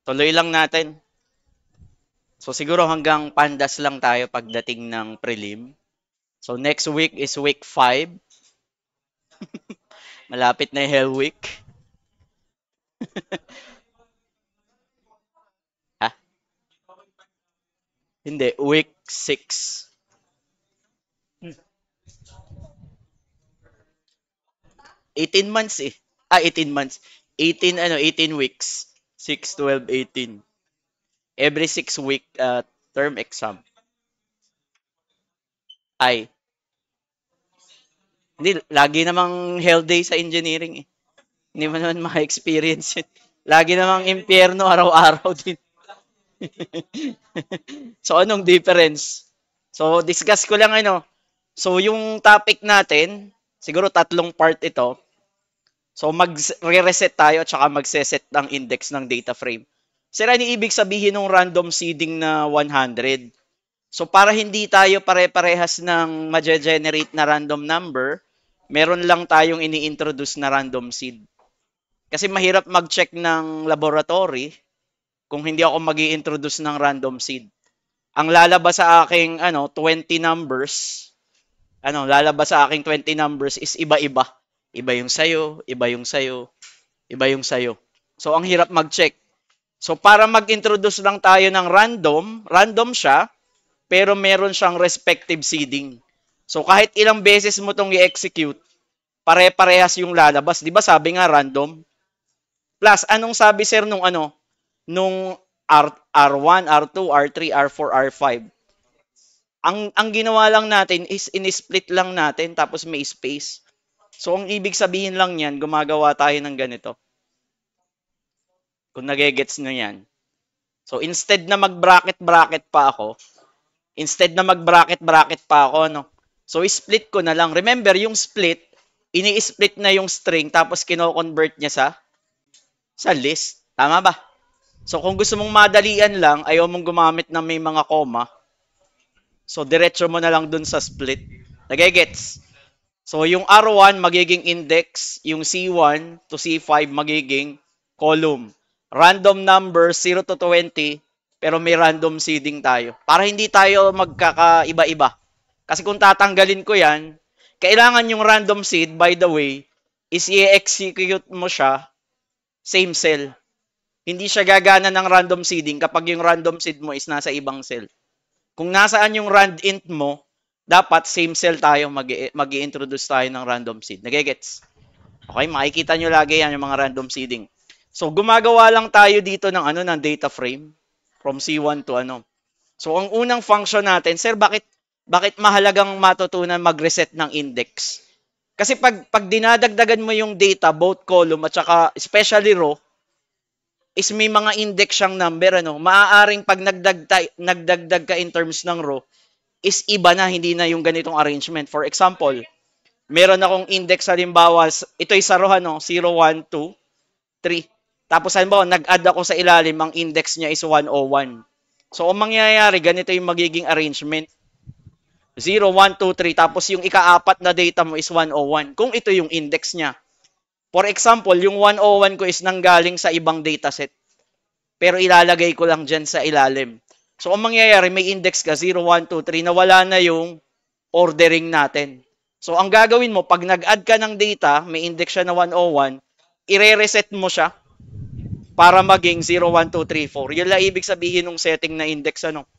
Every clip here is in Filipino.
Tuloy lang natin. So siguro hanggang pandas lang tayo pagdating ng prelim. So next week is week 5. Malapit na yung Hell Week. Ha? Hindi, week 6. 18 months eh. 18 months. 18 weeks. 6, 12, 18. Every 6 week term exam. Ay, hindi, lagi namang hell day sa engineering eh. Hindi mo naman ma-experience yun. Lagi namang impyerno araw-araw din. So, anong difference? So, discuss ko lang ano. So, yung topic natin, siguro tatlong part ito. So, mag-reset tayo at saka magseset ng index ng data frame. Sira ni ibig sabihin ng random seeding na 100. So, para hindi tayo pare-parehas ng ma-generate na random number, meron lang tayong ini-introduce na random seed. Kasi mahirap mag-check ng laboratory kung hindi ako mag introduce ng random seed. Ang lalabas sa aking 20 numbers, lalabas sa aking 20 numbers is iba-iba. Iba yung sayo, iba yung sayo, iba yung sayo. So, ang hirap mag-check. So, para mag-introduce lang tayo ng random siya, pero meron siyang respective seeding. So, kahit ilang beses mo itong i-execute, pare-parehas yung lalabas. Di ba sabi nga random? Plus, anong sabi sir nung R1, R2, R3, R4, R5? Ang ginawa lang natin is in-split lang natin tapos may space. So, ang ibig sabihin lang niyan, gumagawa tayo ng ganito. Kung nagegets nyo yan. So, instead na mag-bracket-bracket pa ako, no? So, split ko na lang. Remember, yung split, ini-split na yung string tapos kino-convert niya sa list. Tama ba? So, kung gusto mong madalian lang, ayaw mong gumamit ng may mga comma, so, diretso mo na lang dun sa split. Nagegets? So, yung R1 magiging index, yung C1 to C5 magiging column. Random number 0 to 20, pero may random seeding tayo. Para hindi tayo magkakaiba-iba. Kasi kung tatanggalin ko yan, kailangan yung random seed, by the way, is i-execute mo siya, same cell. Hindi siya gagana ng random seeding kapag yung random seed mo is nasa ibang cell. Kung nasaan yung rand int mo, dapat same cell tayo mag-i-introduce tayo ng random seed. Nagegets? Okay, makikita nyo lagi yan yung mga random seeding. So, gumagawa lang tayo dito ng data frame from C1 to ano. So, ang unang function natin, sir, bakit mahalagang matutunan mag-reset ng index? Kasi pag dinadagdagan mo yung data, both column at saka especially row, is may mga index siyang number, ano. Maaaring pag nagdagdag ka in terms ng row, is iba na, hindi na yung ganitong arrangement. For example, meron akong index halimbawa, ito ay sa row, 0, 1, 2, 3. Tapos halimbawa, nag-add ako sa ilalim, ang index niya is 101. So, ang mangyayari, ganito yung magiging arrangement. 0, 1, 2, 3. Tapos yung ikaapat na data mo is 101. Kung ito yung index niya. For example, yung 101 ko is nanggaling sa ibang dataset. Pero ilalagay ko lang dyan sa ilalim. So, ang mangyayari, may index ka, 0, 1, 2, 3, na wala na yung ordering natin. So, ang gagawin mo, pag nag-add ka ng data, may index siya na 101, ire-reset mo siya para maging 0, 1, 2, 3, 4. Yun lang ibig sabihin ng setting na index, ano.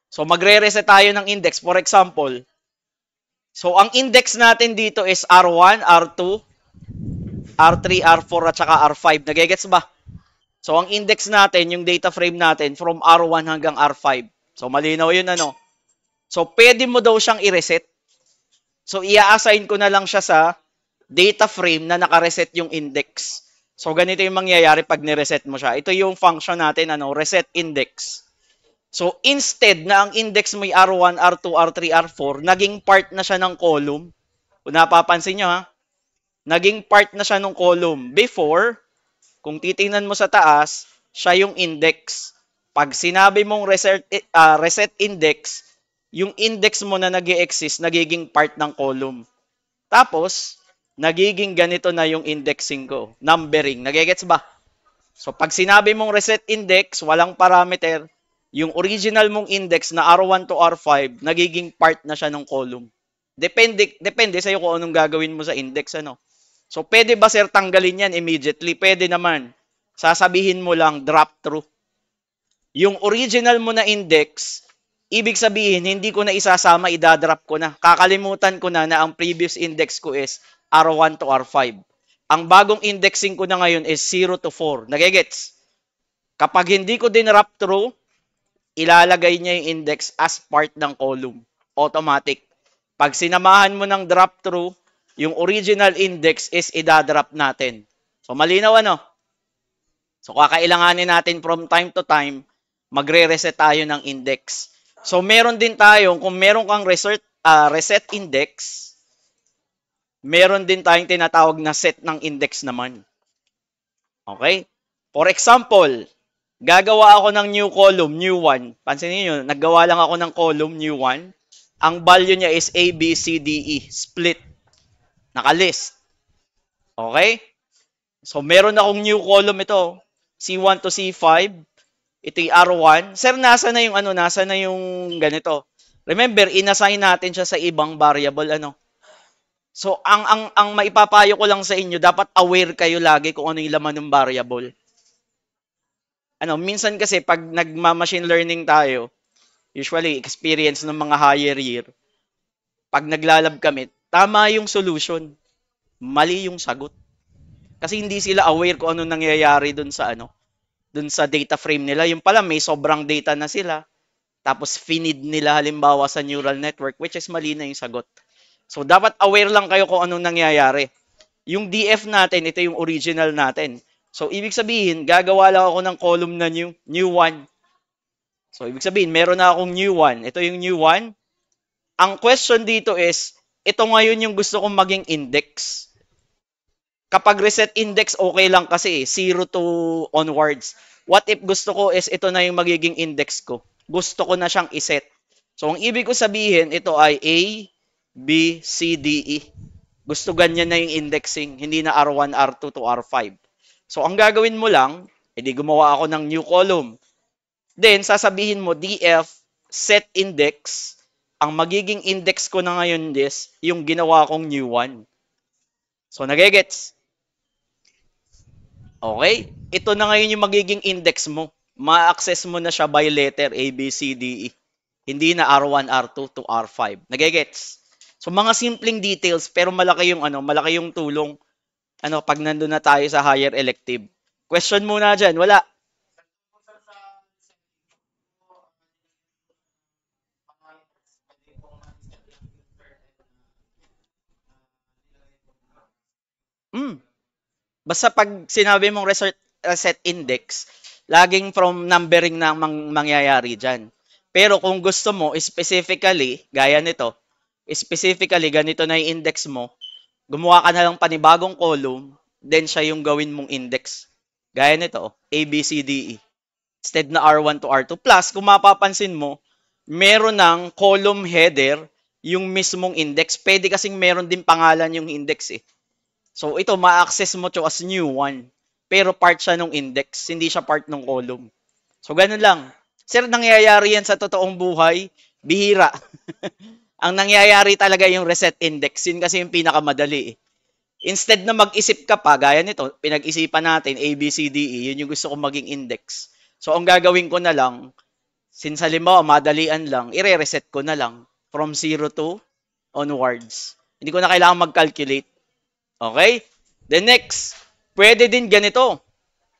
So, magre-reset tayo ng index. For example, so, ang index natin dito is R1, R2, R3, R4, at saka R5. Nagigets ba? So, ang index natin, yung data frame natin, from R1 hanggang R5. So, malinaw yun, ano. So, pwede mo daw siyang i-reset. So, i-assign ko na lang siya sa data frame na naka-reset yung index. So, ganito yung mangyayari pag ni-reset mo siya. Ito yung function natin, reset index. So, instead na ang index mo ay R1, R2, R3, R4, naging part na siya ng column. Kung napapansin nyo, ha? Naging part na siya ng column. Before, kung titingnan mo sa taas, siya yung index. Pag sinabi mong reset index, yung index mo na nag-i-exist, nagiging part ng column. Tapos, nagiging ganito na yung indexing ko. Numbering. Nagigets ba? So, pag sinabi mong reset index, walang parameter, yung original mong index na R1 to R5, nagiging part na siya ng column. Depende sa'yo kung anong gagawin mo sa index, ano. So, pwede ba, sir, tanggalin yan immediately? Pwede naman. Sasabihin mo lang, drop through. Yung original mo na index, ibig sabihin, hindi ko na isasama, idadrop ko na. Kakalimutan ko na ang previous index ko is R1 to R5. Ang bagong indexing ko na ngayon is 0 to 4. Nagigets? Kapag hindi ko din wrap through, ilalagay niya yung index as part ng column. Automatic. Pag sinamahan mo ng drop through, yung original index is idadrop natin. So, malinaw ano? So, kakailanganin natin from time to time, magre-reset tayo ng index. So, meron din tayong, kung meron kang reset index, meron din tayong tinatawag na set ng index naman. Okay? For example, gagawa ako ng new column, new 1. Pansinin niyo, naggawa lang ako ng column, new 1. Ang value niya is A, B, C, D, E. Split. Nakalist. Okay? So, meron akong new column ito. C1 to C5. Ito yung R1. Sir, nasa na yung nasa na yung ganito. Remember, inassign natin siya sa ibang variable, ano. So, ang maipapayo ko lang sa inyo, dapat aware kayo lagi kung ano yung laman ng variable. Minsan kasi pag nagma-machine learning tayo, usually experience ng mga higher year, pag naglalab kami, tama yung solution, mali yung sagot. Kasi hindi sila aware kung ano nangyayari dun sa data frame nila. Yung pala may sobrang data na sila, tapos finid nila halimbawa sa neural network, which is mali na yung sagot. So, dapat aware lang kayo kung anong nangyayari. Yung DF natin, ito yung original natin. So, ibig sabihin, gagawa lang ako ng column na new 1. So, ibig sabihin, meron na akong new 1. Ito yung new 1. Ang question dito is, ito ngayon yung gusto kong maging index. Kapag reset index, okay lang kasi 0 to onwards. What if gusto ko is ito na yung magiging index ko? Gusto ko na siyang iset. So, ang ibig ko sabihin, ito ay A, B, C, D, E. Gusto ganyan na yung indexing, hindi na R1, R2 to R5. So, ang gagawin mo lang, edi gumawa ako ng new column. Then, sasabihin mo, DF, set index. Ang magiging index ko na ngayon is yung ginawa kong new one. So, nagigets? Okay? Ito na ngayon yung magiging index mo. Ma-access mo na siya by letter A, B, C, D, E. Hindi na R1, R2 to R5. Nagigets? So, mga simpleng details, pero malaki yung tulong, pag nandun na tayo sa higher elective. Question muna dyan. Wala. Basta pag sinabi mong reset index, laging from numbering na mangyayari dyan. Pero kung gusto mo, specifically, gaya nito, specifically, ganito na yung index mo, gumawa ka na lang panibagong column, then siya yung gawin mong index. Gaya nito, A, B, C, D, E. Instead na R1 to R2. Plus, kung mapapansin mo, meron ng column header yung mismong index. Pwede kasing meron din pangalan yung index eh. So, ito, ma-access mo to as new one. Pero part siya ng index, hindi siya part ng column. So, ganun lang. Sir, nangyayari yan sa totoong buhay, bihira. Ang nangyayari talaga yung reset index. Yun kasi yung pinakamadali eh. Instead na mag-isip ka pa, gaya nito, pinag-isipan natin, A, B, C, D, E, yun yung gusto kong maging index. So, ang gagawin ko na lang, since halimbawa, madalian lang, i-reset ko na lang from 0 to onwards. Hindi ko na kailangan mag-calculate. Okay? The next, pwede din ganito.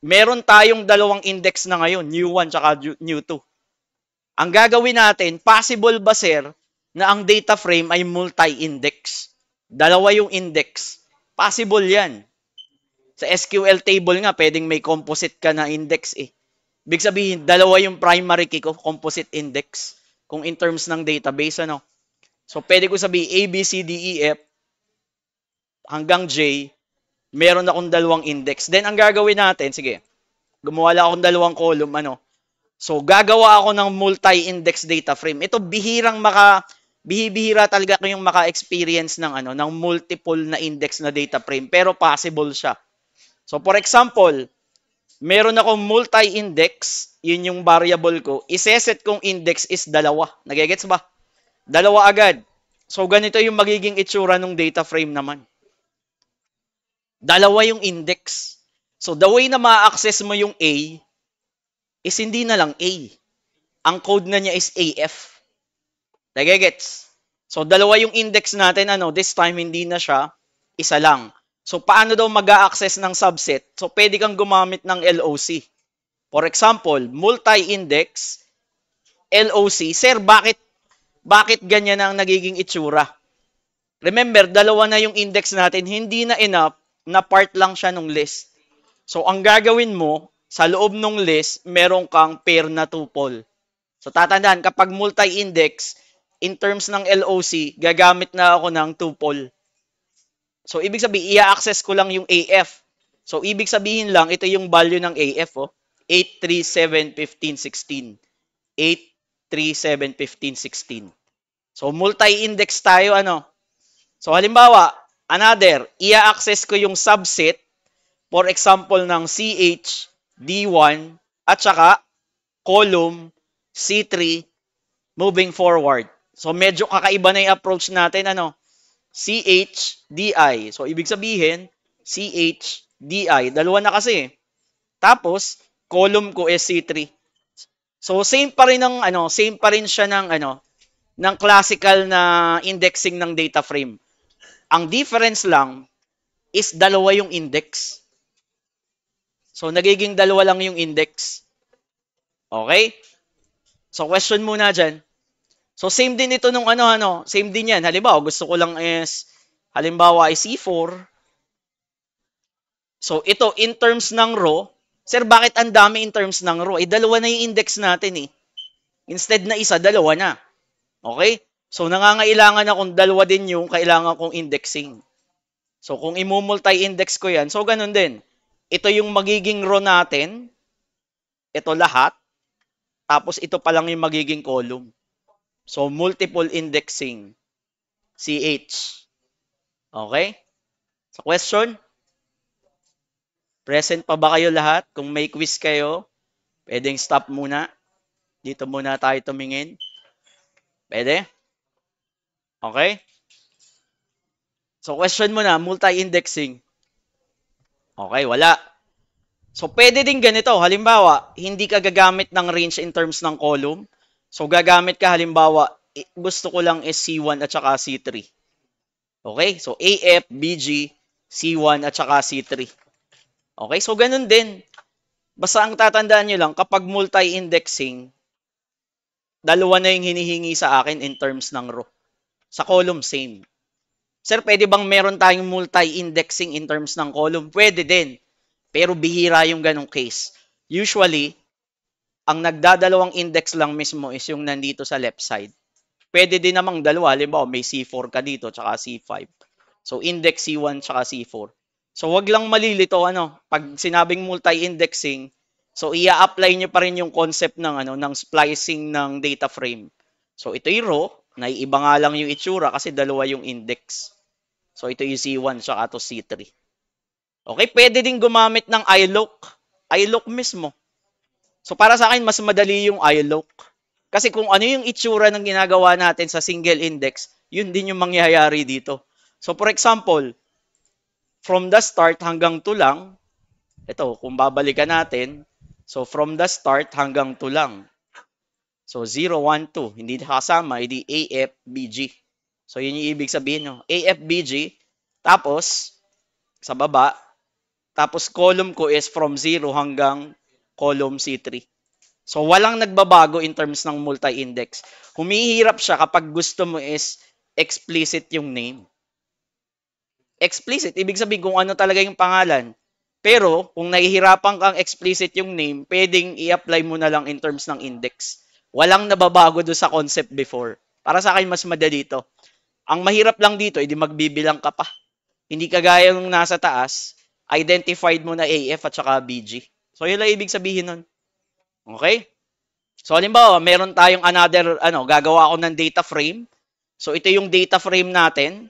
Meron tayong dalawang index na ngayon, new 1 tsaka new 2. Ang gagawin natin, possible ba sir, na ang data frame ay multi-index? Dalawa yung index. Possible yan. Sa SQL table nga, pwedeng may composite ka na index eh. Ibig sabihin, dalawa yung primary key ko, composite index. Kung in terms ng database, So, pwede ko sabihin, A, B, C, D, E, F, hanggang J, meron akong dalawang index. Then, ang gagawin natin, sige, gumawa lang akong dalawang column, So, gagawa ako ng multi-index data frame. Ito, bihira talaga yung maka-experience ng multiple na index na data frame. Pero possible siya. So, for example, Meron akong multi-index, yun yung variable ko. Iseset kong index is dalawa. Nagigets ba? Dalawa agad. So, ganito yung magiging itsura ng data frame naman. Dalawa yung index. So, the way na ma-access mo yung A is hindi na lang A. Ang code na niya is AF. Nagigets? So, dalawa yung index natin. This time, hindi na siya. Isa lang. So, paano daw mag-a-access ng subset? So, pwede kang gumamit ng LOC. For example, multi-index, LOC. Sir, bakit ganyan ang nagiging itsura? Remember, dalawa na yung index natin. Hindi na enough na part lang siya ng list. So, ang gagawin mo, sa loob ng list, meron kang pair na tuple. So, tatandaan, kapag multi-index, in terms ng LOC, gagamit na ako ng tuple. So, ibig sabihin, i-access ko lang yung AF. So, ibig sabihin lang, ito yung value ng AF, 8, 3, 7, 15, 16. 8, 3, 7, 15, 16. So, multi-index tayo, So, halimbawa, another, i-access ko yung subset, for example, ng CH, D1, at saka column, C3, moving forward. So, medyo kakaiba na yung approach natin, CH, DI. So, ibig sabihin, CH, DI. Dalawa na kasi. Tapos, column ko is C3. So, same pa rin siya ng classical na indexing ng data frame. Ang difference lang is dalawa yung index. So, nagiging dalawa lang yung index. Okay? So, question muna dyan. So, same din ito nung same din yan. Halimbawa, gusto ko lang halimbawa ay C4. So, ito, in terms ng row, sir, bakit ang dami in terms ng row? Dalawa na yung index natin eh. Instead na isa, dalawa na. Okay? So, nangangailangan akong dalawa din yung kailangan kong indexing. So, kung i-multi-index ko yan, so ganun din. Ito yung magiging row natin. Ito lahat. Tapos, ito pa lang yung magiging column. So, multiple indexing. CH. Okay? Sa question? Present pa ba kayo lahat? Kung may quiz kayo, pwedeng stop muna. Dito muna tayo tumingin. Pwede? Okay? So, question mo na, multi-indexing. Okay, wala. So, pwede din ganito. Halimbawa, hindi ka gagamit ng range in terms ng column. So, gagamit ka halimbawa, gusto ko lang is C1 at saka C3. Okay? So, AF, BG, C1 at saka C3. Okay? So, ganun din. Basta ang tatandaan nyo lang, kapag multi-indexing, dalawa na yung hinihingi sa akin in terms ng row. Sa column, same. Sir, pwede bang meron tayong multi-indexing in terms ng column? Pwede din. Pero bihira yung ganong case. Usually, ang nagdadalawang index lang mismo is yung nandito sa left side. Pwede din namang dalawa. Halimbawa, may C4 ka dito, tsaka C5. So, index C1 tsaka C4. So, wag lang malilito, pag sinabing multi-indexing, so, i-apply nyo pa rin yung concept ng splicing ng data frame. So, ito yung row, naiiba nga lang yung itsura kasi dalawa yung index. So, ito yung C1 tsaka ito C3. Okay, pwede din gumamit ng iLook. iLook mismo. So, para sa akin, mas madali yung iLook. Kasi kung ano yung itsura ng ginagawa natin sa single index, yun din yung mangyayari dito. So, for example, from the start hanggang to lang, ito, kung babalikan natin, so from the start hanggang to lang. So, 0, 1, 2. Hindi kasama, hindi AF, BG. So, yun yung ibig sabihin, no? AF, BG. Tapos, sa baba, tapos column ko is from 0 hanggang column C3. So, walang nagbabago in terms ng multi-index. Humihirap siya kapag gusto mo is explicit yung name. Explicit, ibig sabihin kung ano talaga yung pangalan. Pero, kung nahihirapan kang explicit yung name, pwedeng i-apply mo na lang in terms ng index. Walang nababago do sa concept before. Para sa akin, mas madali ito. Ang mahirap lang dito, hindi magbibilang ka pa. Hindi kagaya ng nasa taas, identified mo na AF at saka BG. So, yun lang ibig sabihin nun. Okay? So, halimbawa, meron tayong another, gagawa ako ng data frame. So, ito yung data frame natin.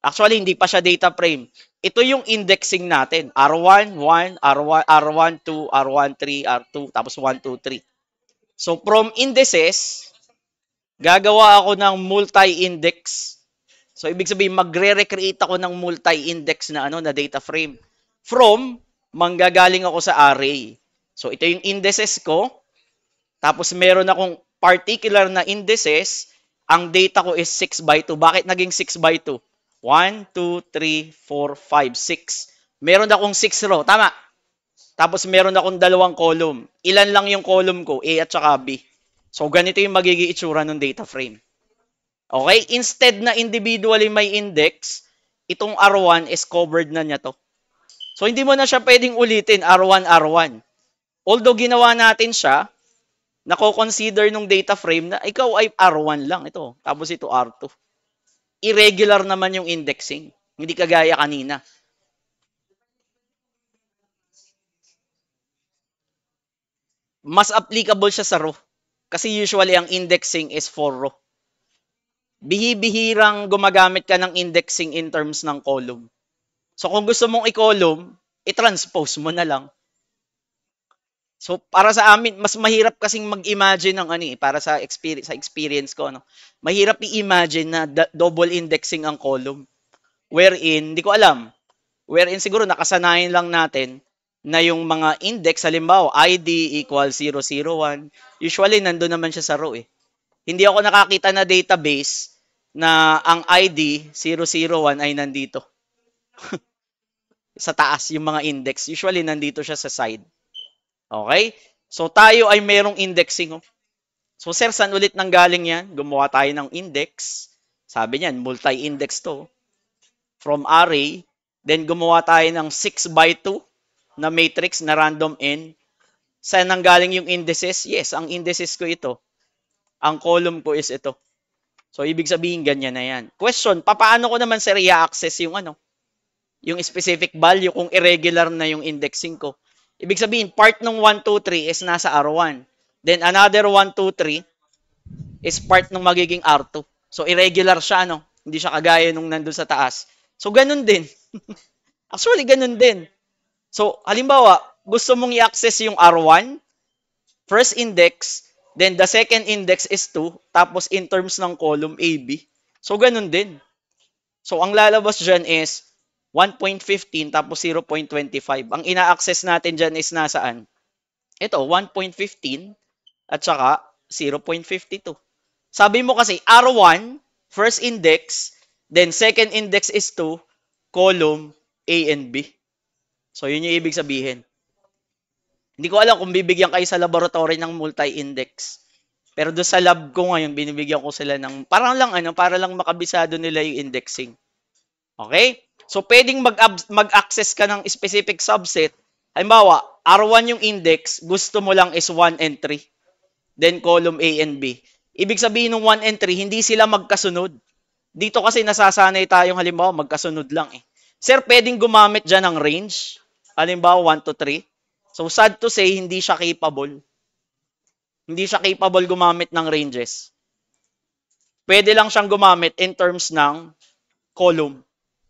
Actually, hindi pa siya data frame. Ito yung indexing natin. R1, 1, R1, R1, 2, R1, 3, R2, tapos 1, 2, 3. So, from indices, gagawa ako ng multi-index. So, ibig sabihin, magre-recreate ako ng multi-index na, na data frame. From, manggagaling ako sa array. So, ito yung indices ko. Tapos, meron akong particular na indices. Ang data ko is 6 by 2. Bakit naging 6 by 2? 1, 2, 3, 4, 5, 6. Meron akong 6 row. Tama. Tapos meron akong dalawang column. Ilan lang yung column ko? A at saka B. So, ganito yung magiging itsura ng data frame. Okay? Instead na individually may index, itong R1 is covered na niya to. So, hindi mo na siya pwedeng ulitin, R1, R1. Although ginawa natin siya, nako-consider nung data frame na ikaw ay R1 lang ito. Tapos ito R2. Irregular naman yung indexing. Hindi kagaya kanina. Mas applicable siya sa row. Kasi usually ang indexing is for row. Bihibihirang gumagamit ka ng indexing in terms ng column. So kung gusto mong i-column, i-transpose mo na lang. So para sa amin, mas mahirap kasing mag-imagine ng para sa experience ko, no. Mahirap i-imagine na double indexing ang column. Wherein, hindi ko alam. Wherein siguro nakasanayan lang natin na yung mga index, halimbawa, ID equals 001, usually nandun naman siya sa row eh. Hindi ako nakakita na database na ang ID 001 ay nandito. Sa taas yung mga index. Usually nandito siya sa side. Okay? So tayo ay merong indexing. So sir, saan ulit nang galing yan? Gumawa tayo ng index. Sabi niyan, multi-index to. From array. Then gumawa tayo ng 6 by 2 na matrix na random n. Saan nang galing yung indices? Yes, ang indices ko ito. Ang column ko is ito. So, ibig sabihin, ganyan na yan. Question, paano ko naman sir i-access yung yung specific value kung irregular na yung indexing ko? Ibig sabihin, part ng 1, 2, 3 is nasa R1. Then, another 1, 2, 3 is part ng magiging R2. So, irregular siya, Hindi siya kagaya nung nandun sa taas. So, ganun din. Actually, ganun din. So, halimbawa, gusto mong i-access yung R1, first index, then the second index is 2, tapos in terms ng column AB. So, ganun din. So, ang lalabas dyan is 1.15 tapos 0.25. Ang ina-access natin dyan is nasaan? Ito, 1.15 at saka 0.52. Sabi mo kasi R1, first index, then second index is 2, column A and B. So, yun yung ibig sabihin. Hindi ko alam kung bibigyan kayo sa laboratory ng multi-index. Pero doon sa lab ko ngayon, binibigyan ko sila ng, para lang makabisado nila yung indexing. Okay? So, pwedeng mag-access ka ng specific subset. Halimbawa, R1 yung index, gusto mo lang is 1 and 3. Then, column A and B. Ibig sabihin ng 1 and 3, hindi sila magkasunod. Dito kasi nasasanay tayong halimbawa, magkasunod lang eh. Sir, pwedeng gumamit dyan ng range. Halimbawa, 1 to 3. So, sad to say, hindi siya capable. Hindi siya capable gumamit ng ranges. Pwede lang siyang gumamit in terms ng column.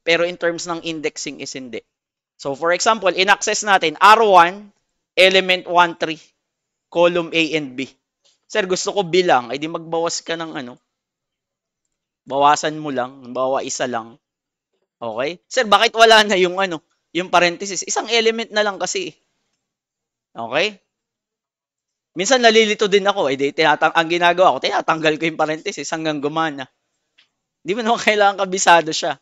Pero in terms ng indexing is hindi. So, for example, in-access natin R1, element 1, 3, column A and B. Sir, gusto ko B lang. Ay di magbawas ka ng bawasan mo lang. Bawa isa lang. Okay? Sir, bakit wala na yung yung parenthesis? Isang element na lang kasi. Okay? Minsan nalilito din ako. Ang ginagawa ko, tinatanggal ko yung parenthesis hanggang gumana. Di mo naman kailangan kabisado siya.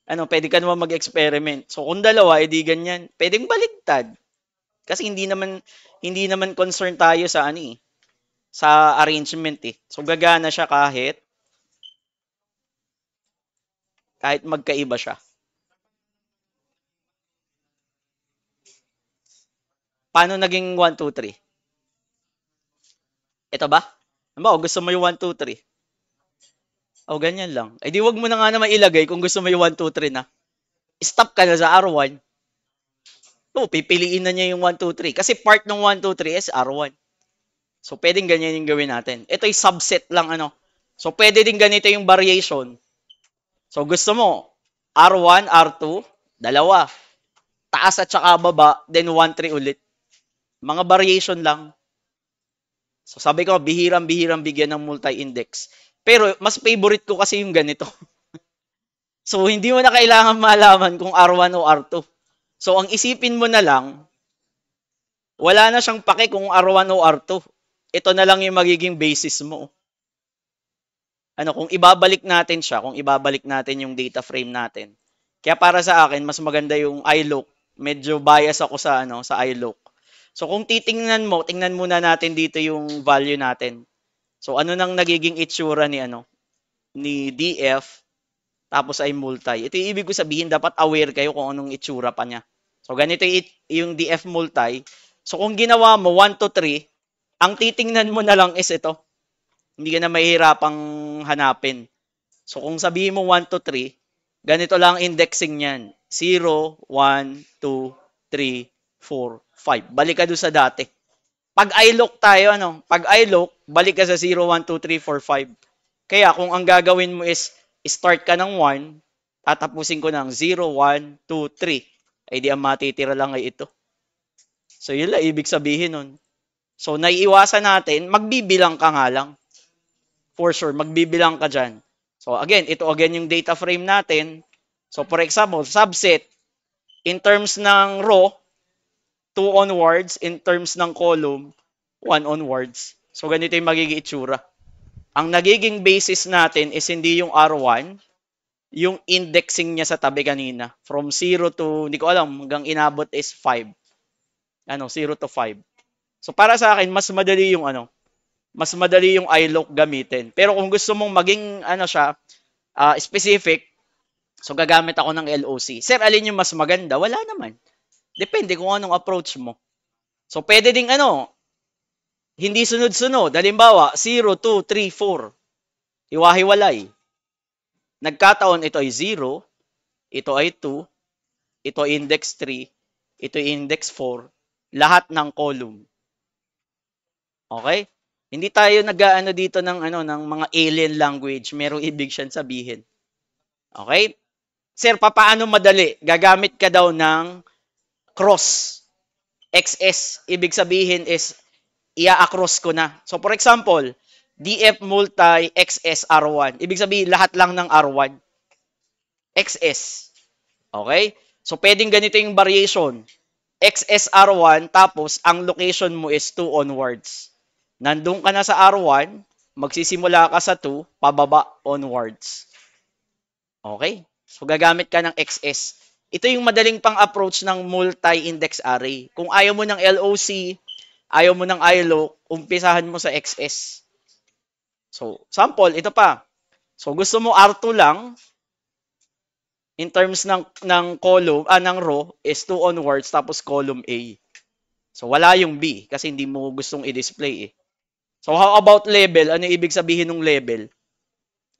Pwede ka naman mag-experiment. So, kung dalawa, edi ganyan. Pwedeng baligtad. Kasi hindi naman concern tayo sa sa arrangement eh. So, gagana siya kahit magkaiba siya. Paano naging 1, 2, 3? Ito ba? Gusto mo yung 1, 2, 3? Ganyan lang. Di wag mo na nga naman ilagay kung gusto mo yung 1, 2, 3 na. Stop ka na sa R1. Pipiliin na niya yung 1, 2, 3. Kasi part ng 1, 2, 3 is R1. So, pwedeng ganyan yung gawin natin. Ito yung subset lang, So, pwede din ganito yung variation. So, gusto mo, R1, R2, Dalawa. Taas at saka baba, then 1, 3 ulit. Mga variation lang. So sabi ko, bihirang-bihirang bigyan ng multi-index. Pero mas favorite ko kasi yung ganito. So hindi mo na kailangan malaman kung R1 o R2. So ang isipin mo na lang, wala na siyang pake kung R1 o R2. Ito na lang yung magiging basis mo. Ano, kung ibabalik natin siya, kung ibabalik natin yung data frame natin. Kaya para sa akin, mas maganda yung iLook. Medyo bias ako sa sa iLook. So kung titingnan mo, tingnan muna natin dito yung value natin. So ano nang nagiging itsura ni DF tapos ay multi. Ito yung ibig ko sabihin, dapat aware kayo kung anong itsura pa niya. So ganito yung DF multi. So kung ginawa mo 1 to 3, ang titingnan mo na lang is ito. Hindi ka na mahihirapang hanapin. So kung sabihin mo 1 to 3, ganito lang indexing niyan. 0, 1, 2, 3, 4, 5. Balik ka doon sa dati. Pag iLook tayo, Pag iLook, balik ka sa 0, 1, 2, 3, 4, 5. Kaya kung ang gagawin mo is start ka ng 1, tatapusin ko ng 0, 1, 2, 3. Ay di ang matitira lang ay ito. So yun lang ibig sabihin nun. So naiiwasan natin, magbibilang ka nga lang. For sure, magbibilang ka dyan. So again, ito again yung data frame natin. So for example, subset, in terms ng row, 2 onwards. In terms ng column, 1 onwards. So ganito yung magiging itsura. Ang nagiging basis natin is hindi yung R1, yung indexing niya sa tabi kanina. From 0 to, hindi ko alam, hanggang inabot is 5. 0 to 5. So para sa akin, mas madali yung iLook gamitin. Pero kung gusto mong maging specific, so gagamit ako ng LOC. Sir, alin yung mas maganda? Wala naman. Depende kung anong approach mo. So pwede ding hindi sunod-sunod. Halimbawa, 0, 2, 3, 4. Hiwa-hiwalay. Nagkataon ito ay 0, ito ay 2, ito ay index 3, ito ay index 4, lahat ng column. Okay? Hindi tayo nag-aano dito ng mga alien language, merong ibig siyang sabihin. Okay? Sir, paano madali? Gagamit ka daw ng cross. XS, ibig sabihin is ia-across ko na. So for example, DF multi XS R1. Ibig sabihin lahat lang ng R1. XS. Okay? So pwedeng ganito yung variation. XS R1 tapos ang location mo is 2 onwards. Nandun ka na sa R1, magsisimula ka sa 2, pababa onwards. Okay? So gagamit ka ng XS. Ito yung madaling pang-approach ng multi-index array. Kung ayaw mo ng LOC, ayaw mo ng iLook, umpisahan mo sa XS. So, sample, ito pa. So, gusto mo R2 lang, in terms ng column, ng row, is 2 onwards, tapos column A. So, wala yung B, kasi hindi mo gustong i-display eh. So, how about label? Ano ibig sabihin ng label?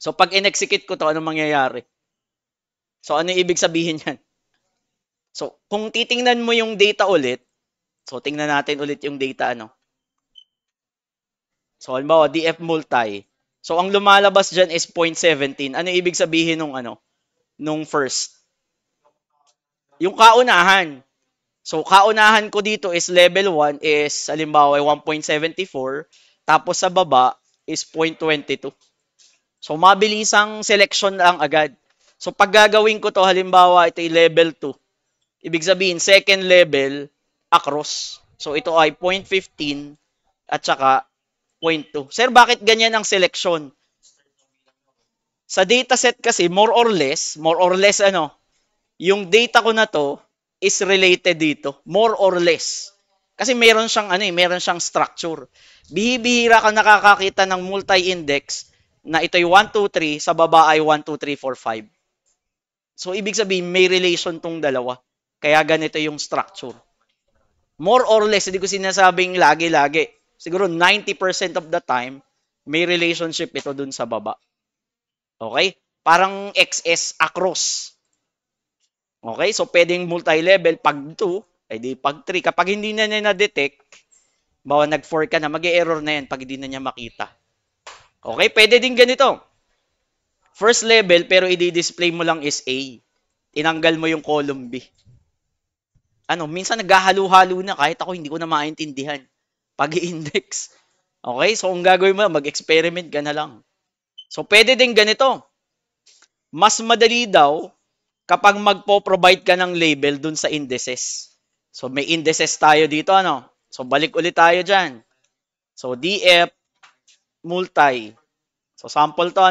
So, pag in-execute ko to, anong mangyayari? So, ano ibig sabihin yan? So, kung titingnan mo yung data ulit, so, tingnan natin ulit yung data, So, halimbawa, DF multi. So, ang lumalabas dyan is 0.17. Ano ibig sabihin nung first? Yung kaunahan. So, kaunahan ko dito is level 1 is, halimbawa, 1.74. Tapos sa baba is 0.22. So, mabilisang selection lang agad. So, pag gagawin ko to, halimbawa, ito ay level 2. Ibig sabihin, second level, across. So, ito ay 0.15 at saka 0.2. Sir, bakit ganyan ang selection? Sa dataset kasi, more or less, yung data ko na to is related dito. More or less. Kasi meron siyang structure. Bihira ka nakakakita ng multi-index na ito'y 1, 2, 3, sa baba ay 1, 2, 3, 4, 5. So, ibig sabihin, may relation tong dalawa. Kaya ganito yung structure. More or less, hindi ko sinasabing lagi-lagi. Siguro 90% of the time, may relationship ito dun sa baba. Okay? Parang XS across. Okay? So, pwedeng multi-level. Pag 2, ay di pag 3. Kapag hindi na niya na-detect, bawa nag-4 ka na, mag-error na yan pag hindi na niya makita. Okay? Pwede din ganito. First level, pero i-display mo lang is A. Tinanggal mo yung column B. Minsan naghahalo-halo na kahit ako hindi ko na maintindihan. Pag-i-index. Okay? So, kung gagawin mo, mag-experiment ka na lang. So, pwede din ganito. Mas madali daw kapag magpo-provide ka ng label dun sa indices. So, may indices tayo dito, So, balik ulit tayo dyan. So, DF, multi. So, sample to,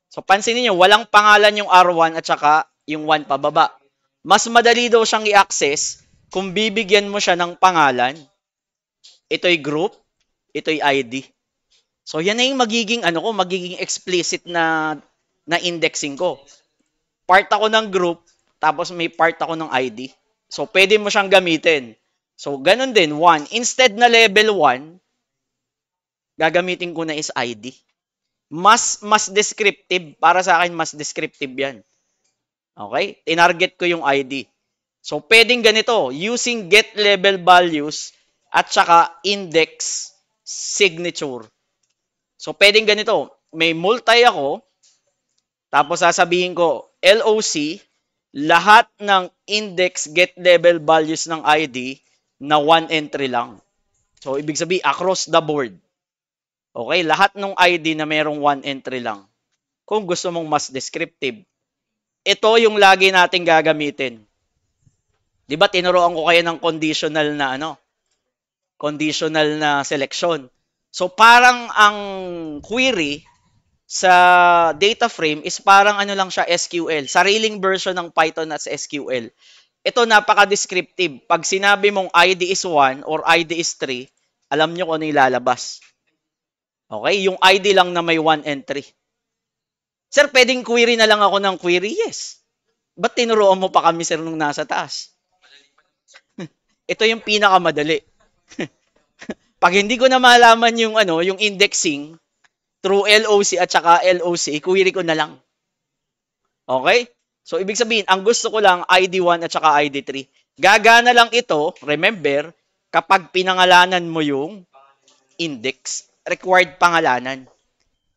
So, pansinin nyo, walang pangalan yung R1 at saka yung 1 pababa. Mas madali daw siyang i-access kung bibigyan mo siya ng pangalan. Ito'y group, ito'y ID. So, yan na yung magiging explicit na indexing ko. Part ako ng group, tapos may part ako ng ID. So, pwede mo siyang gamitin. So, ganun din, 1. Instead na level 1, gagamitin ko na is ID. Mas descriptive. Para sa akin, mas descriptive yan. Okay? Tinarget ko yung ID. So, pwedeng ganito, using get level values at saka index signature. So, pwedeng ganito, may multi ako, tapos sasabihin ko, LOC, lahat ng index get level values ng ID na 1 entry lang. So, ibig sabihin, across the board. Okay, lahat ng ID na merong 1 entry lang. Kung gusto mong mas descriptive. Ito yung lagi nating gagamitin. Di ba, tinuruan ko kayo ng conditional na selection. So, parang ang query sa data frame is parang lang siya, SQL. Sariling version ng Python at SQL. Ito napaka-descriptive. Pag sinabi mong ID is 1 or ID is 3, alam nyo kung ano ilalabas. Okay? Yung ID lang na may 1 entry. Sir, pwedeng query na lang ako ng query? Yes. Ba't tinuruan mo pa kami, sir, nung nasa taas? Ito yung pinakamadali. Pag hindi ko na malaman yung indexing through LOC at saka LOC, query ko na lang. Okay? So, ibig sabihin, ang gusto ko lang ID1 at saka ID3. Gagana lang ito, remember, kapag pinangalanan mo yung index, required pangalanan.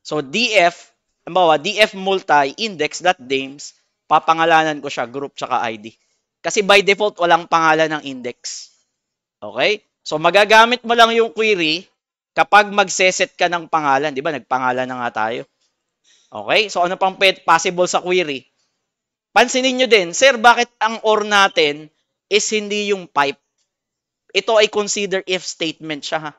So, DF multi index.names, papangalanan ko siya, group tsaka ID. Kasi by default, walang pangalan ng index. Okay? So, magagamit mo lang yung query kapag magseset ka ng pangalan. Di ba? Nagpangalan na nga tayo. Okay? So, ano pang possible sa query? Pansinin nyo din, sir, bakit ang OR natin is hindi yung pipe? Ito ay consider if statement siya, ha?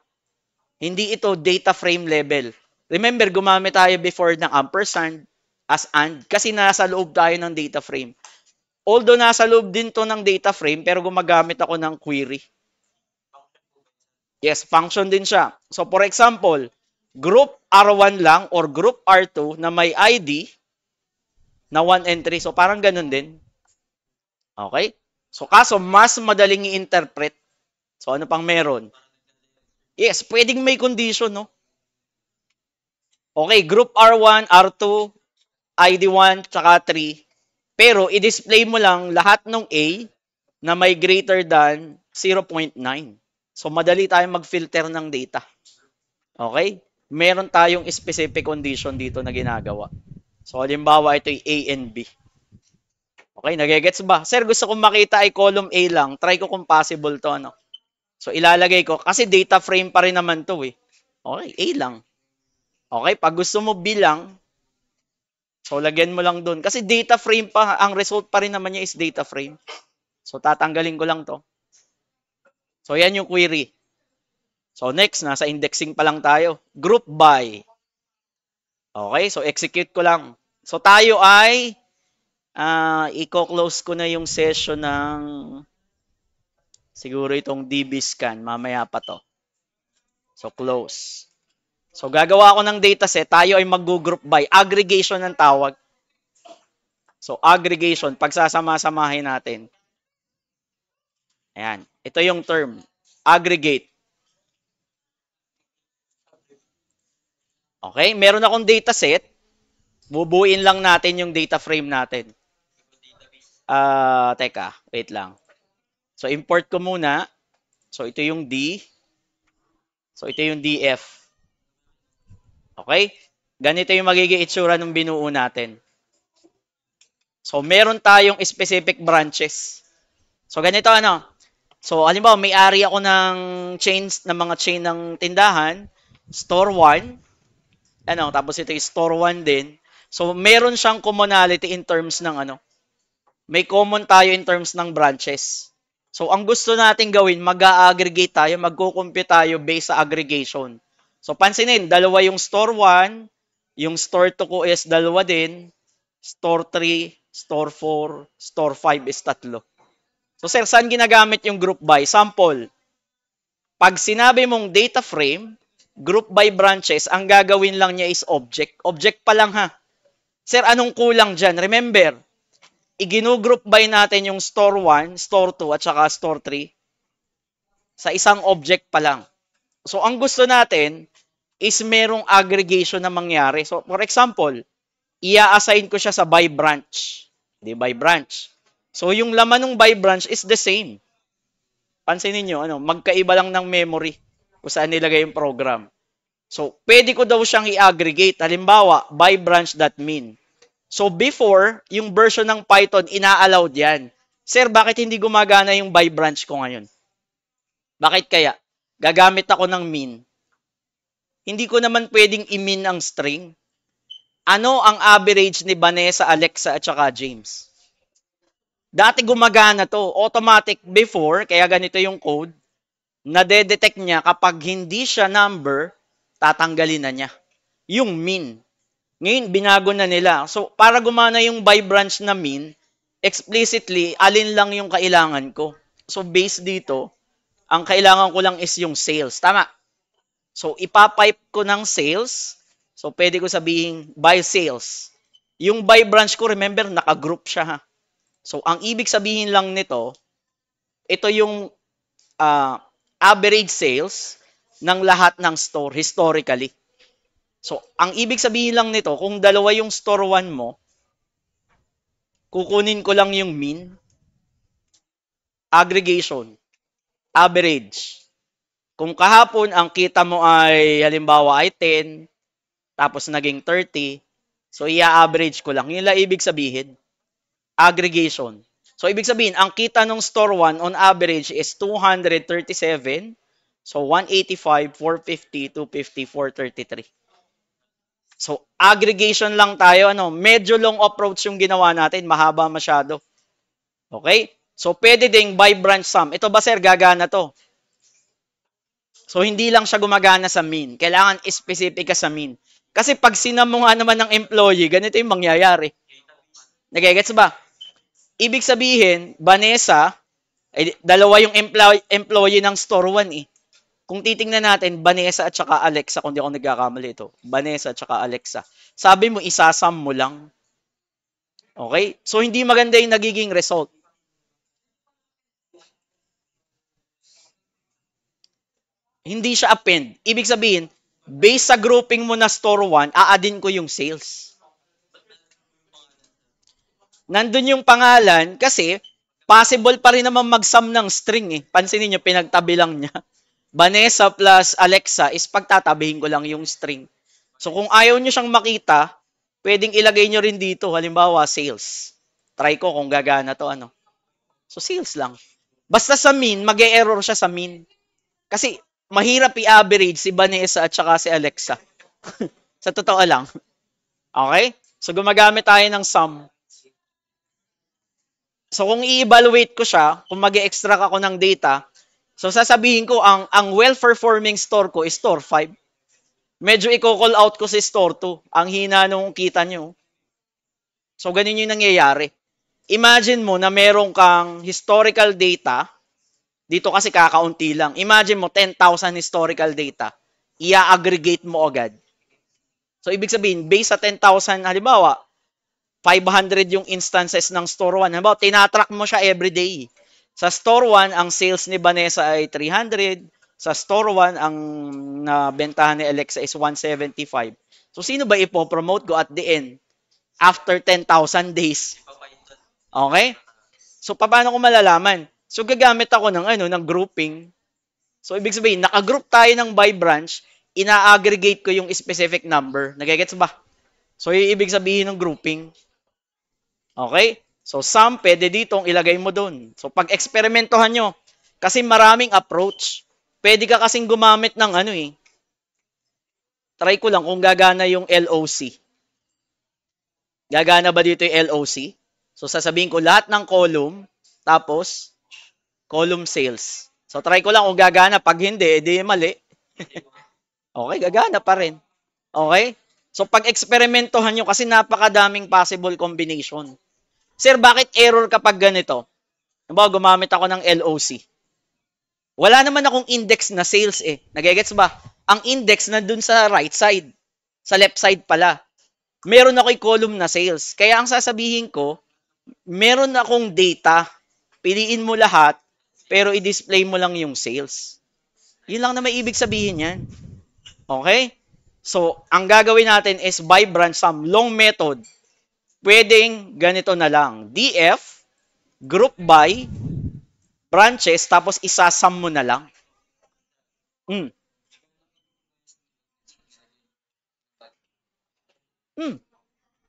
Hindi ito data frame level. Remember, gumamit tayo before ng ampersand as and kasi nasa loob tayo ng data frame. Although nasa loob din to ng data frame, pero gumagamit ako ng query. Yes, function din siya. So, for example, group R1 lang or group R2 na may ID na 1 entry. So, parang ganun din. Okay? So, kaso, mas madaling i-interpret. So, ano pang meron? Yes, pwedeng may condition, no? Okay, group R1, R2, ID1, tsaka 3. Pero, i-display mo lang lahat ng A na may greater than 0.9. So, madali tayong mag-filter ng data. Okay? Meron tayong specific condition dito na ginagawa. So, halimbawa, ito yung A and B. Okay, nagigets ba? Sir, gusto kong makita ay column A lang. Try ko kung possible to, So, ilalagay ko. Kasi data frame pa rin naman to, eh. Okay, A lang. Okay, pag gusto mo B lang, so, lagyan mo lang dun. Kasi data frame pa, ang result pa rin naman niya is data frame. So, tatanggalin ko lang to. So, yan yung query. So, next, nasa indexing pa lang tayo. Group by. Okay, so execute ko lang. So, tayo ay i-close ko na yung session ng siguro itong dbscan. Mamaya pa to. So, close. So, gagawa ko ng dataset. Tayo ay mag-group by. Aggregation ng tawag. So, aggregation. Pagsasama-samahin natin. Ayan. Ito yung term. Aggregate. Okay? Meron akong dataset. Bubuin lang natin yung data frame natin. Teka. Wait lang. So, import ko muna. So, ito yung D. So, ito yung DF. Okay? Ganito yung magiging itsura ng binuo natin. So, meron tayong specific branches. So, ganito ano. So, halimbawa, may-ari ako ng chains, ng mga chain ng tindahan, store 1, ano, tapos ito yung store 1 din. So, meron siyang commonality in terms ng ano, may common tayo in terms ng branches. So, ang gusto natin gawin, mag-a-aggregate tayo, magko-compute tayo based sa aggregation. So, pansinin, dalawa yung store 1, yung store 2 ko is dalawa din, store 3, store 4, store 5 is tatlo. So, sir, saan ginagamit yung group by? Sample, pag sinabi mong data frame, group by branches, ang gagawin lang niya is object. Object pa lang ha. Sir, anong kulang dyan? Remember, i-group by natin yung store 1, store 2, at saka store 3 sa isang object pa lang. So, ang gusto natin is merong aggregation na mangyari. So, for example, i-assign ko siya sa by branch. Di by branch. So, yung laman ng by branch is the same. Pansinin nyo, ano, magkaiba lang ng memory kung saan nilagay yung program. So, pwede ko daw siyang i-aggregate. Halimbawa, by branch.min. So, before, yung version ng Python, ina-allowed yan. Sir, bakit hindi gumagana yung by branch ko ngayon? Bakit kaya? Gagamit ako ng min. Hindi ko naman pwedeng i-min ang string. Ano ang average ni Vanessa, Alexa, at saka James? Dati gumagana to. Automatic before, kaya ganito yung code, nade-detect niya kapag hindi siya number, tatanggalin na niya. Yung min. Ngayon, binago na nila. So, para gumana yung by branch na min, explicitly, alin lang yung kailangan ko. So, based dito, ang kailangan ko lang is yung sales. Tama. So, ipapipe ko ng sales. So, pwede ko sabihin by sales. Yung by branch ko, remember, naka-group siya ha. So, ang ibig sabihin lang nito, ito yung average sales ng lahat ng store historically. So, ang ibig sabihin lang nito, kung dalawa yung store 1 mo, kukunin ko lang yung mean, aggregation, average. Kung kahapon ang kita mo ay halimbawa ay 10, tapos naging 30, so i-average ko lang. Yun lang ibig sabihin. Aggregation. So, ibig sabihin, ang kita ng store 1 on average is 237. So, 185, 450, 250, 433. So, aggregation lang tayo. Ano? Medyo long approach yung ginawa natin. Mahaba masyado. Okay? So, pwede ding by branch sum. Ito ba, sir? Gagana to. So, hindi lang siya gumagana sa mean. Kailangan specific ka sa mean. Kasi pag sinam mo nga naman ng employee, ganito yung mangyayari. Nagigets ba? Ibig sabihin, Vanessa, dalawa yung employee ng store 1 eh. Kung titingnan natin, Vanessa at saka Alexa, kung di ako nagkakamali ito, Vanessa at saka Alexa. Sabi mo, isasam mo lang. Okay? So, hindi maganda yung nagiging result. Hindi siya append. Ibig sabihin, based sa grouping mo na store 1, aadin ko yung sales. Nandun yung pangalan kasi possible pa rin naman mag-sum ng string eh. Pansinin nyo, pinagtabi lang niya. Vanessa plus Alexa is pagtatabihin ko lang yung string. So kung ayaw nyo siyang makita, pwedeng ilagay nyo rin dito, halimbawa sales. Try ko kung gagana to ano. So sales lang. Basta sa mean, mag-e-error siya sa mean. Kasi mahirap i-average si Vanessa at saka si Alexa. Sa totoo lang. Okay? So gumagamit tayo ng sum. So kung i-evaluate ko siya, kung mag-extract ako ng data, so sasabihin ko ang well-performing store ko is store 5. Medyo i-call out ko si store 2. Ang hina nung kita nyo. So ganun yung nangyayari. Imagine mo na meron kang historical data. Dito kasi kakaunti lang. Imagine mo 10,000 historical data. Ia-aggregate mo agad. So ibig sabihin, based sa 10,000, halimbawa, 500 yung instances ng store 1. Halimbawa, tinatrack mo siya everyday. Sa store 1, ang sales ni Vanessa ay 300. Sa store 1, ang nabentahan ni Alexa is 175. So, sino ba ipopromote ko at the end? After 10,000 days. Okay? So, paano ko malalaman? So, gagamit ako ng grouping. So, ibig sabihin, nakagroup tayo ng by branch, ina-aggregate ko yung specific number. Nagigets ba? So, yung ibig sabihin ng grouping. Okay? So, sum, pwede ditong ilagay mo dun. So, pag-eksperimentohan nyo, kasi maraming approach. Pwede ka kasing gumamit ng ano eh. Try ko lang kung gagana yung LOC. Gagana ba dito yung LOC? So, sasabihin ko lahat ng column, tapos, column sales. So, try ko lang kung gagana. Pag hindi, edi mali. Okay, gagana pa rin. Okay? So, pag-eksperimentohan nyo kasi napakadaming possible combination. Sir, bakit error kapag ganito? Halimbawa, gumamit ako ng LOC. Wala naman akong index na sales eh. Nagigets ba? Ang index na dun sa right side. Sa left side pala. Meron ako'y column na sales. Kaya ang sasabihin ko, meron akong data. Piliin mo lahat, pero i-display mo lang yung sales. Yun lang na may ibig sabihin yan. Okay? So, ang gagawin natin is by branch sum. Long method. Pwedeng ganito na lang. DF, group by, branches, tapos isasum mo na lang. Hmm. Hmm.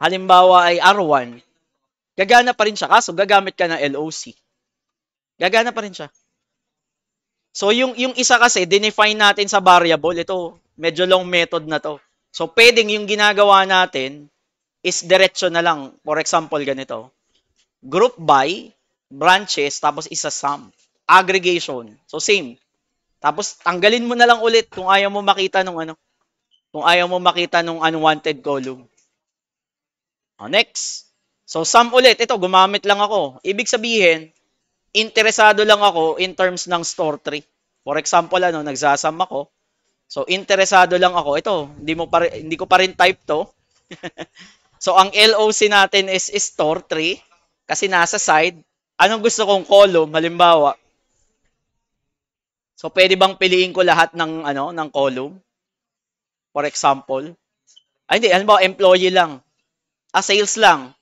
Halimbawa ay R1, gagana pa rin siya kaso gagamit ka ng LOC. Gagana pa rin siya. So yung isa kasi dinefine natin sa variable, ito medyo long method na to. So pwedeng yung ginagawa natin is diretso na lang. For example ganito. Group by branches tapos isa sum. Aggregation. So same. Tapos tanggalin mo na lang ulit kung ayaw mo makita nung ano. Kung ayaw mo makita nung unwanted column. Next. So sum ulit. Ito gumamit lang ako. Ibig sabihin, interesado lang ako in terms ng store tree. For example, nagsasum ako. So, interesado lang ako. Ito, hindi ko pa rin type to. So, ang LOC natin is store tree kasi nasa side. Anong gusto kong column? Halimbawa. So, pwede bang piliin ko lahat ng column? For example. Ay, hindi. Halimbawa, employee lang. Sales lang.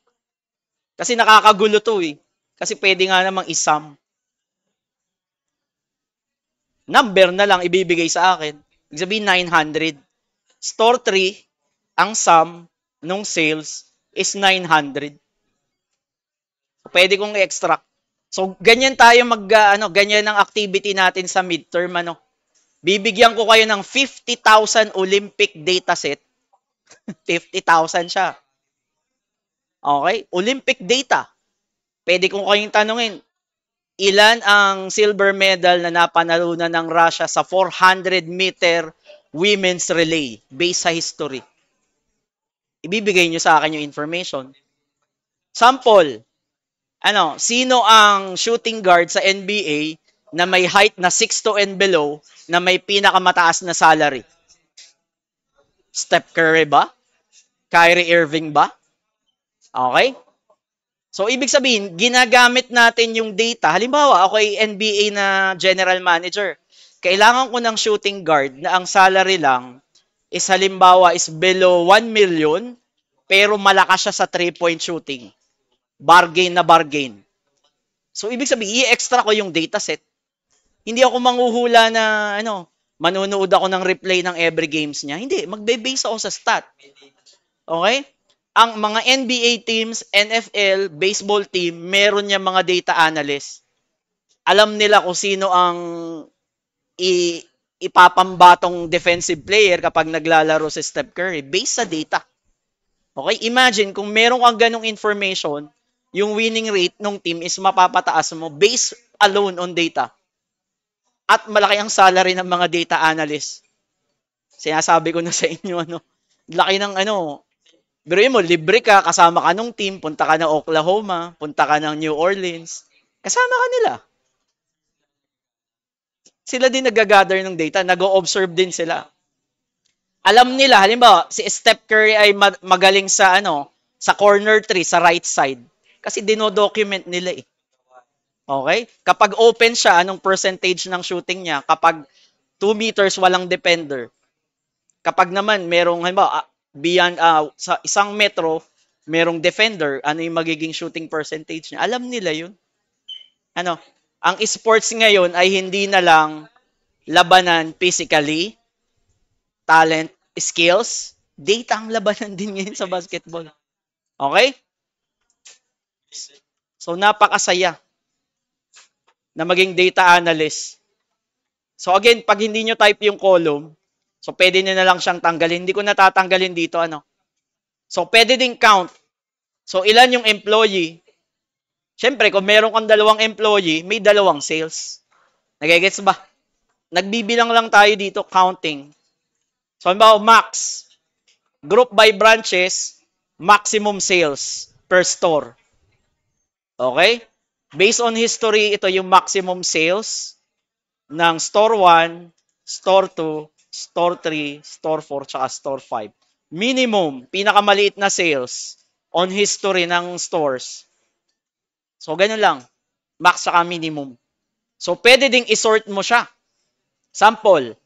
Kasi nakakagulo to eh. Kasi pwede nga namang isum. Number na lang ibibigay sa akin. Ibig sabihin 900. Store 3, ang sum nung sales is 900. Pwede kong i-extract. So, ganyan tayo ganyan ang activity natin sa midterm, Bibigyan ko kayo ng 50,000 Olympic dataset. 50,000 siya. Okay? Olympic data. Pwede kong kayong tanungin, ilan ang silver medal na napanalunan ng Russia sa 400-meter women's relay based sa history? Ibibigay nyo sa akin yung information. Sample, sino ang shooting guard sa NBA na may height na 6'2" and below na may pinakamataas na salary? Steph Curry ba? Kyrie Irving ba? Okay? So, ibig sabihin, ginagamit natin yung data. Halimbawa, ako ay NBA na general manager. Kailangan ko ng shooting guard na ang salary lang is halimbawa is below 1 million pero malakas siya sa 3-point shooting. Bargain na bargain. So, ibig sabihin, i-extra ko yung dataset. Hindi ako manghuhula na, manonood ako ng replay ng every games niya. Hindi, magbe-base ako sa stat. Okay? Ang mga NBA teams, NFL, baseball team, meron niya mga data analyst. Alam nila kung sino ang ipapambatong defensive player kapag naglalaro si Steph Curry based sa data. Okay? Imagine kung meron kang ganong information, yung winning rate ng team is mapapataas mo based alone on data. At malaki ang salary ng mga data analyst. Sinasabi ko na sa inyo, laki ng pero mo, libre ka, kasama ka nung team, punta ka ng Oklahoma, punta ka ng New Orleans, kasama ka nila. Sila din nag-gather ng data, nag-o-observe din sila. Alam nila, halimbawa, si Steph Curry ay magaling sa sa corner 3, sa right side. Kasi dino-document nila eh. Okay? Kapag open siya, anong percentage ng shooting niya? Kapag 2 meters, walang defender. Kapag naman, merong, halimbawa, beyond, sa isang metro, merong defender, ano yung magiging shooting percentage niya? Alam nila yun. Ang sports ngayon ay hindi na lang labanan physically, talent, skills, data ang labanan din ngayon sa basketball. Okay? So, napakasaya na maging data analyst. So, again, pag hindi nyo type yung column, so pwede nyo na lang siyang tanggalin. Hindi ko natatanggalin dito, ano. So, pwede ding count. So, ilan yung employee? Siyempre, kung meron kang dalawang employee, may dalawang sales. Nagigets ba? Nagbibilang lang tayo dito, counting. So, halimbawa, max. Group by branches, maximum sales per store. Okay? Based on history, ito yung maximum sales ng store 1, store 2, store 3, store 4, tsaka store 5. Minimum, pinakamaliit na sales on history ng stores. So, ganun lang. Max tsaka minimum. So, pwede ding isort mo siya. Sample,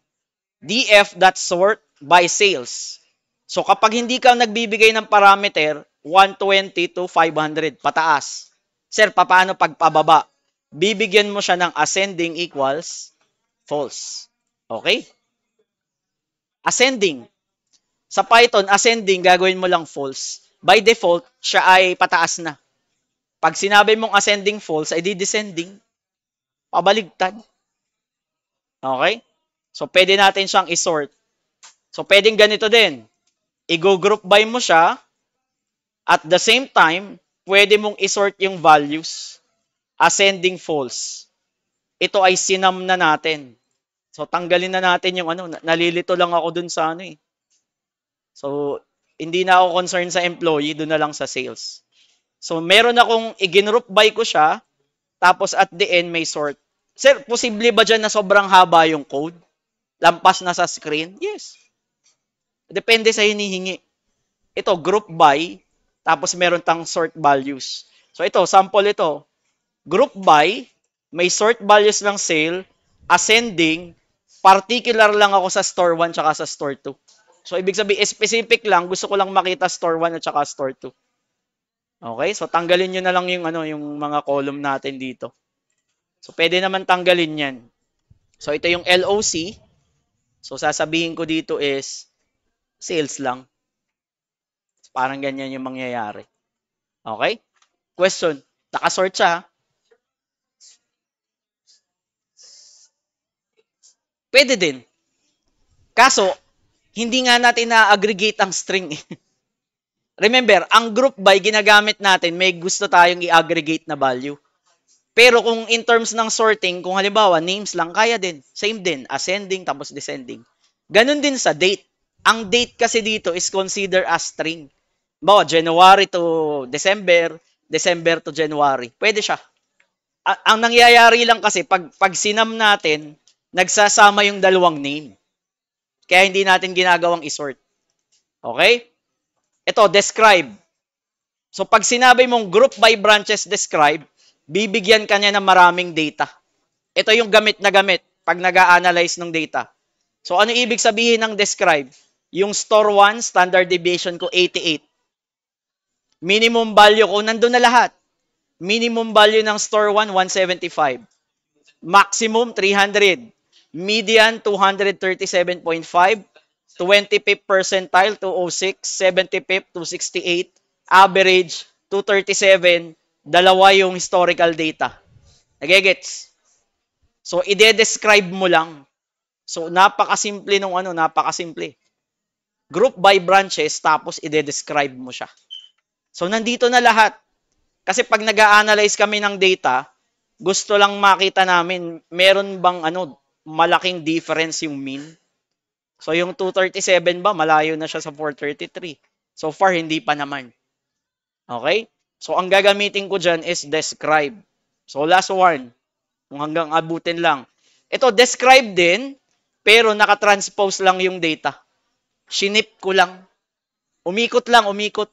df.sort by sales. So, kapag hindi ka nagbibigay ng parameter, 120 to 500, pataas. Sir, paano pag pababa? Bibigyan mo siya ng ascending equals false. Okay? Ascending. Sa Python, ascending, gagawin mo lang false. By default, siya ay pataas na. Pag sinabi mong ascending false, ay di descending. Pabaligtad. Okay? So, pwede natin siyang isort. So, pwedeng ganito din. I-group by mo siya. At the same time, pwede mong isort yung values. Ascending false. Ito ay sinam na natin. So, tanggalin na natin yung ano. Nalilito lang ako dun sa ano eh. So, hindi na ako concerned sa employee, dun na lang sa sales. So, meron akong i-group by ko siya. Tapos at the end, may sort. Sir, posible ba dyan na sobrang haba yung code? Lampas na sa screen? Yes. Depende sa hinihingi. Ito, group by, tapos meron tang sort values. So ito, sample ito. Group by, may sort values ng sale, ascending, particular lang ako sa store 1 tsaka sa store 2. So ibig sabihin, specific lang, gusto ko lang makita store 1 at tsaka store 2. Okay? So tanggalin nyo na lang yung, yung mga column natin dito. So pwede naman tanggalin yan. So ito yung LOC. So sasabihin ko dito is sales lang. Parang ganyan yung mangyayari. Okay? Question. Nakasort siya. Pwede din. Kaso, hindi nga natin na-aggregate ang string. Remember, ang group by ginagamit natin, may gusto tayong i-aggregate na value. Pero kung in terms ng sorting, kung halimbawa, names lang, kaya din. Same din. Ascending tapos descending. Ganon din sa date. Ang date kasi dito is considered as string. Bawa, January to December, December to January. Pwede siya. Ang nangyayari lang kasi, pag sinam natin, nagsasama yung dalawang name. Kaya hindi natin ginagawang isort. Okay? Ito, describe. So, pag sinabi mong group by branches describe, bibigyan ka niya ng maraming data. Ito yung gamit na gamit pag nag-a-analyze ng data. So, ano ibig sabihin ng describe? Yung store 1, standard deviation ko 88. Minimum value ko, nandun na lahat. Minimum value ng store 1, 175. Maximum, 300. Median, 237.5. 25th percentile, 206. 75th, 268. Average, 237. Dalawa yung historical data. Nagigets? So, ide-describe mo lang. So, napakasimple nung napakasimple. Group by branches, tapos ide-describe mo siya. So, nandito na lahat. Kasi pag nag-a-analyze kami ng data, gusto lang makita namin, meron bang malaking difference yung mean. So, yung 237 ba, malayo na siya sa 433. So far, hindi pa naman. Okay? So, ang gagamitin ko dyan is describe. So, last one. Kung hanggang abutin lang. Ito, describe din, pero nakatranspose lang yung data. Shinip ko lang. Umikot lang, umikot.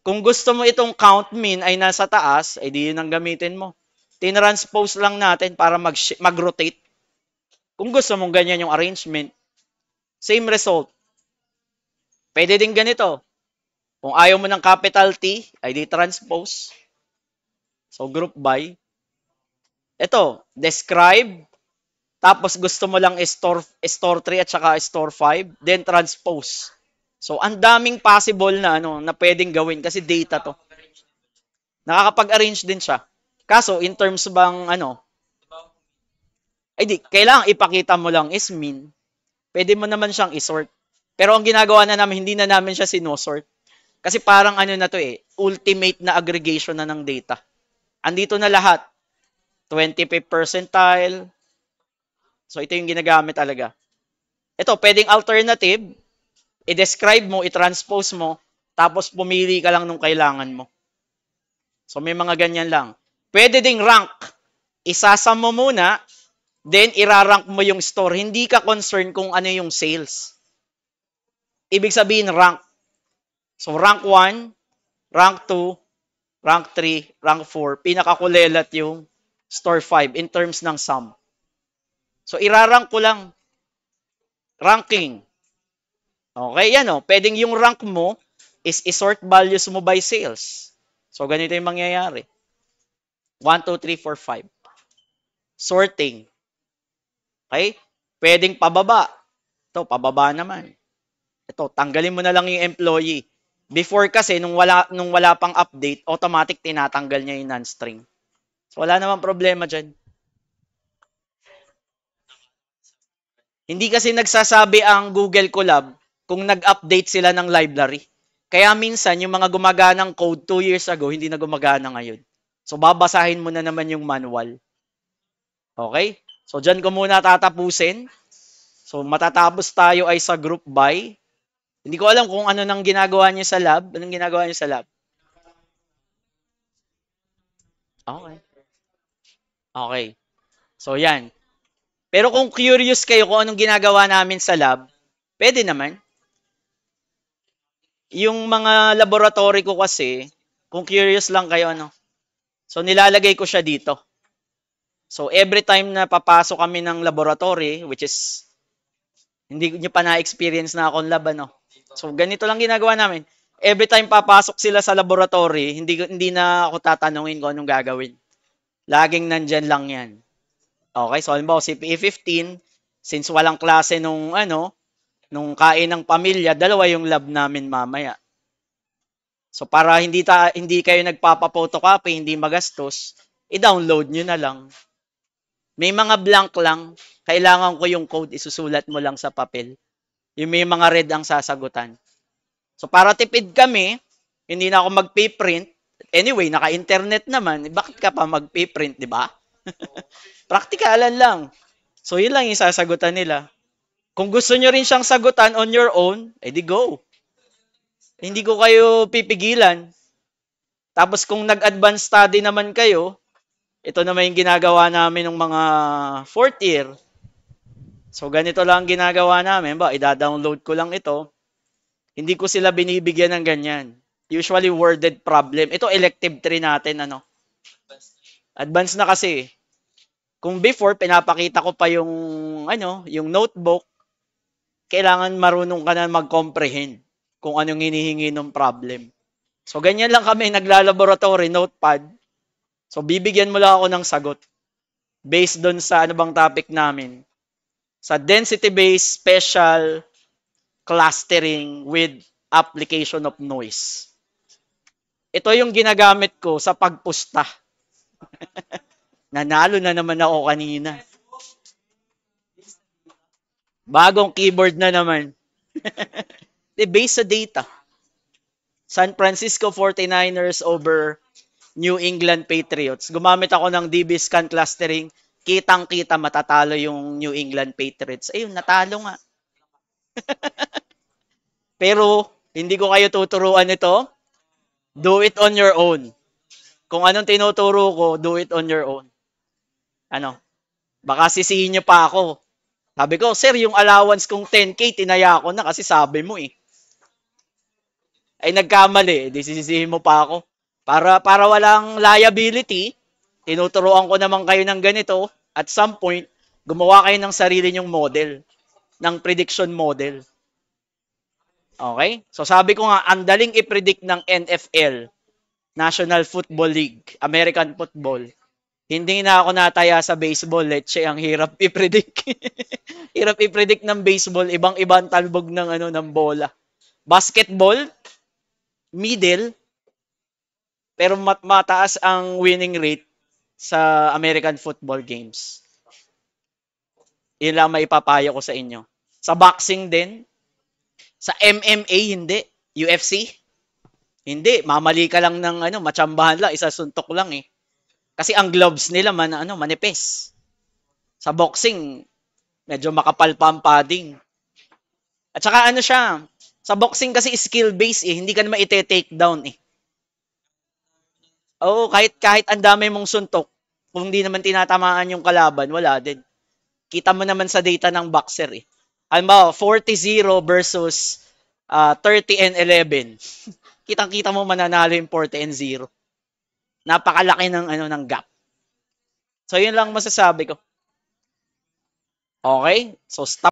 Kung gusto mo itong count mean ay nasa taas, ay di yun ang gamitin mo. Tinranspose lang natin para mag-rotate. Kung gusto mong ganyan yung arrangement, same result. Pwede din ganito. Kung ayaw mo ng capital T, ay di transpose. So, group by. Ito, describe. Tapos gusto mo lang store 3 at saka store 5. Then transpose. So, ang daming possible na na pwedeng gawin kasi data to. Nakakapag-arrange din siya. Kaso, in terms bang, ano, ay di, kailangan ipakita mo lang is mean. Pwede mo naman siyang isort. Pero ang ginagawa na namin, hindi na namin siya sinosort. Kasi parang ano na to eh, ultimate na aggregation na ng data. Andito na lahat. 25th percentile. So, ito yung ginagamit talaga. Ito, pwedeng alternative. I-describe mo, i-transpose mo, tapos pumili ka lang nung kailangan mo. So, may mga ganyan lang. Pwede ding rank. Isasam mo muna, then irarank mo yung store. Hindi ka concerned kung ano yung sales. Ibig sabihin rank. So, rank 1, rank 2, rank 3, rank 4. Pinakakulelat yung store 5 in terms ng sum. So, irarank ko lang. Ranking. Okay, yan o. Pwedeng yung rank mo is isort values mo by sales. So, ganito yung mangyayari. 1, 2, 3, 4, 5. Sorting. Okay? Pwedeng pababa. Ito, pababa naman. Ito, tanggalin mo na lang yung employee. Before kasi, nung wala pang update, automatic tinatanggal niya yung non-string. So, wala namang problema dyan. Hindi kasi nagsasabi ang Google Colab kung nag-update sila ng library. Kaya minsan, yung mga gumaganang code 2 years ago, hindi na gumagana ngayon. So, babasahin mo na naman yung manual. Okay? So, dyan ko muna tatapusin. So, matatapos tayo ay sa group by. Hindi ko alam kung ano nang ginagawa niyo sa lab. Anong ginagawa niyo sa lab? Okay. Okay. So, yan. Pero kung curious kayo kung anong ginagawa namin sa lab, pwede naman. Yung mga laboratory ko kasi, kung curious lang kayo, ano, so nilalagay ko siya dito. So every time na papasok kami ng laboratory, which is, hindi nyo pa na-experience na akong lab, ano. So ganito lang ginagawa namin. Every time papasok sila sa laboratory, hindi na ako tatanungin kung anong gagawin. Laging nandyan lang yan. Okay, so halimbawa CPE 15, since walang klase nung nung kain ng pamilya, dalawa yung lab namin mamaya. So para hindi kayo nagpapa-photocopy, hindi magastos, i-download nyo na lang. May mga blank lang, kailangan ko yung code, isusulat mo lang sa papel. Yung may mga red ang sasagutan. So para tipid kami, hindi na ako mag-print. Anyway, naka-internet naman, bakit ka pa mag-print, di ba? Praktikalan lang. So yun lang yung sasagutan nila. Kung gusto nyo rin siyang sagutan on your own, edi go. Hindi ko kayo pipigilan. Tapos kung nag-advance study naman kayo, ito naman yung ginagawa namin ng mga fourth year. So ganito lang ginagawa namin. Ida-download ko lang ito. Hindi ko sila binibigyan ng ganyan. Usually worded problem. Ito elective 3 natin, ano. Advance na kasi. Kung before, pinapakita ko pa yung, yung notebook, kailangan marunong ka na mag-comprehend kung anong hinihingi ng problem. So, ganyan lang kami, naglalaboratory, notepad. So, bibigyan mo lang ako ng sagot based doon sa ano bang topic namin. Sa density-based special clustering with application of noise. Ito yung ginagamit ko sa pagpusta. Nanalo na naman ako kanina. Bagong keyboard na naman. Based sa data. San Francisco 49ers over New England Patriots. Gumamit ako ng DB-scan clustering. Kitang-kita matatalo yung New England Patriots. Ayun, natalo nga. Pero, hindi ko kayo tuturuan ito. Do it on your own. Kung anong tinuturo ko, do it on your own. Ano? Baka sisihin nyo pa ako. Sabi ko, sir, yung allowance kong 10K, tinaya ko na kasi sabi mo eh. Ay nagkamali, di sisisihin mo pa ako. Para walang liability, tinuturuan ko naman kayo ng ganito. At some point, gumawa kayo ng sarili nyong model, ng prediction model. Okay? So sabi ko nga, ang daling i-predict ng NFL, National Football League, American Football. Hindi na ako nataya sa baseball. Let's say, ang hirap i-predict. Hirap i-predict ng baseball. Ibang-ibang talbog ng bola. Basketball, middle, Pero mataas ang winning rate sa American football games. Yun lang maipapayo ko sa inyo. Sa boxing din, sa MMA hindi, UFC hindi, mamali ka lang ng matsambahan lang, isa suntok lang eh. Kasi ang gloves nila manipis. Sa boxing, medyo makapal pa ang padding. At saka siya, sa boxing kasi skill base eh, hindi ka naman ite-take down eh. Oo, kahit ang dami mong suntok, kung hindi naman tinatamaan yung kalaban, wala din. Kita mo naman sa data ng boxer eh. Halimbawa, 40-0 versus 30-11. Kitang-kita mo mananalo yung 40-0. Napakalaki ng gap. So, yun lang masasabi ko. Okay? So, stop